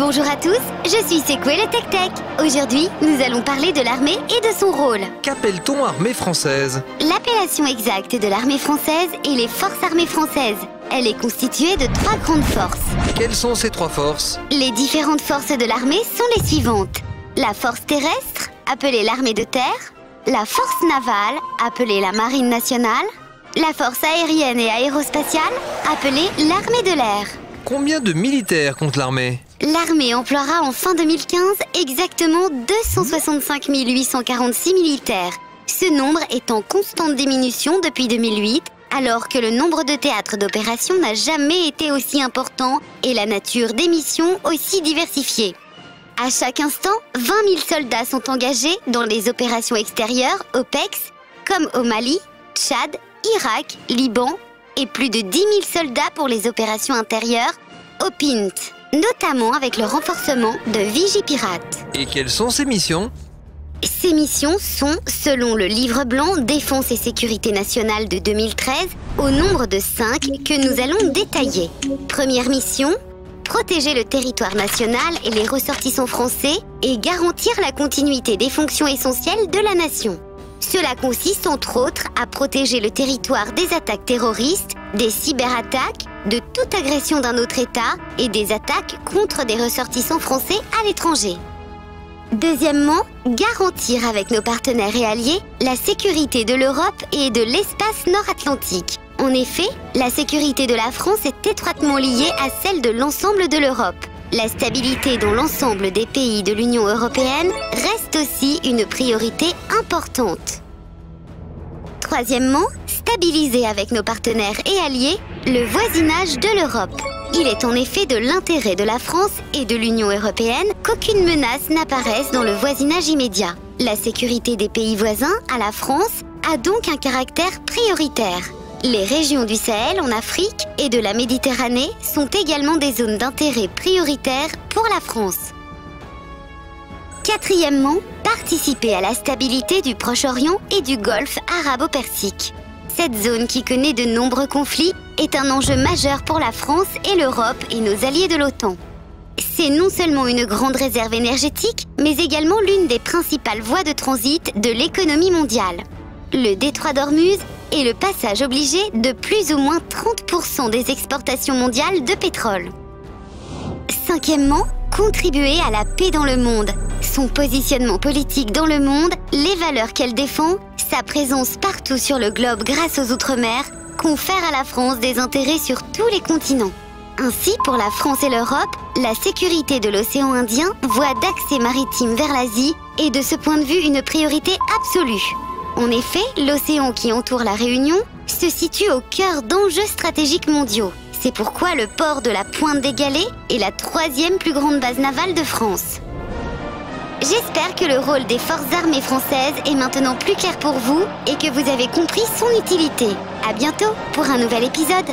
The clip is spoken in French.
Bonjour à tous, je suis Secoué le Tech Tech. Aujourd'hui, nous allons parler de l'armée et de son rôle. Qu'appelle-t-on armée française? L'appellation exacte de l'armée française est les Forces armées françaises. Elle est constituée de 3 grandes forces. Quelles sont ces 3 forces? Les différentes forces de l'armée sont les suivantes. La force terrestre, appelée l'armée de terre. La force navale, appelée la marine nationale. La force aérienne et aérospatiale, appelée l'armée de l'air. Combien de militaires compte l'armée? L'armée emploiera en fin 2015 exactement 265 846 militaires. Ce nombre est en constante diminution depuis 2008, alors que le nombre de théâtres d'opération n'a jamais été aussi important et la nature des missions aussi diversifiée. À chaque instant, 20 000 soldats sont engagés dans les opérations extérieures, OPEX, comme au Mali, Tchad, Irak, Liban, et plus de 10 000 soldats pour les opérations intérieures, OPINT, notamment avec le renforcement de Vigipirate. Et quelles sont ces missions? Ces missions sont, selon le livre blanc Défense et sécurité nationale de 2013, au nombre de 5 que nous allons détailler. Première mission, protéger le territoire national et les ressortissants français et garantir la continuité des fonctions essentielles de la nation. Cela consiste entre autres à protéger le territoire des attaques terroristes, des cyberattaques, de toute agression d'un autre État et des attaques contre des ressortissants français à l'étranger. Deuxièmement, garantir avec nos partenaires et alliés la sécurité de l'Europe et de l'espace nord-atlantique. En effet, la sécurité de la France est étroitement liée à celle de l'ensemble de l'Europe. La stabilité dans l'ensemble des pays de l'Union européenne reste aussi une priorité importante. Troisièmement, stabiliser avec nos partenaires et alliés le voisinage de l'Europe. Il est en effet de l'intérêt de la France et de l'Union européenne qu'aucune menace n'apparaisse dans le voisinage immédiat. La sécurité des pays voisins à la France a donc un caractère prioritaire. Les régions du Sahel en Afrique et de la Méditerranée sont également des zones d'intérêt prioritaires pour la France. Quatrièmement, participer à la stabilité du Proche-Orient et du Golfe arabo-persique. Cette zone qui connaît de nombreux conflits est un enjeu majeur pour la France et l'Europe et nos alliés de l'OTAN. C'est non seulement une grande réserve énergétique, mais également l'une des principales voies de transit de l'économie mondiale. Le détroit d'Ormuz est le passage obligé de plus ou moins 30% des exportations mondiales de pétrole. Cinquièmement, contribuer à la paix dans le monde. Son positionnement politique dans le monde, les valeurs qu'elle défend, sa présence partout sur le globe grâce aux Outre-mer, confère à la France des intérêts sur tous les continents. Ainsi, pour la France et l'Europe, la sécurité de l'océan Indien, voie d'accès maritime vers l'Asie, est de ce point de vue une priorité absolue. En effet, l'océan qui entoure la Réunion se situe au cœur d'enjeux stratégiques mondiaux. C'est pourquoi le port de la Pointe des Galets est la 3e plus grande base navale de France. J'espère que le rôle des forces armées françaises est maintenant plus clair pour vous et que vous avez compris son utilité. À bientôt pour un nouvel épisode.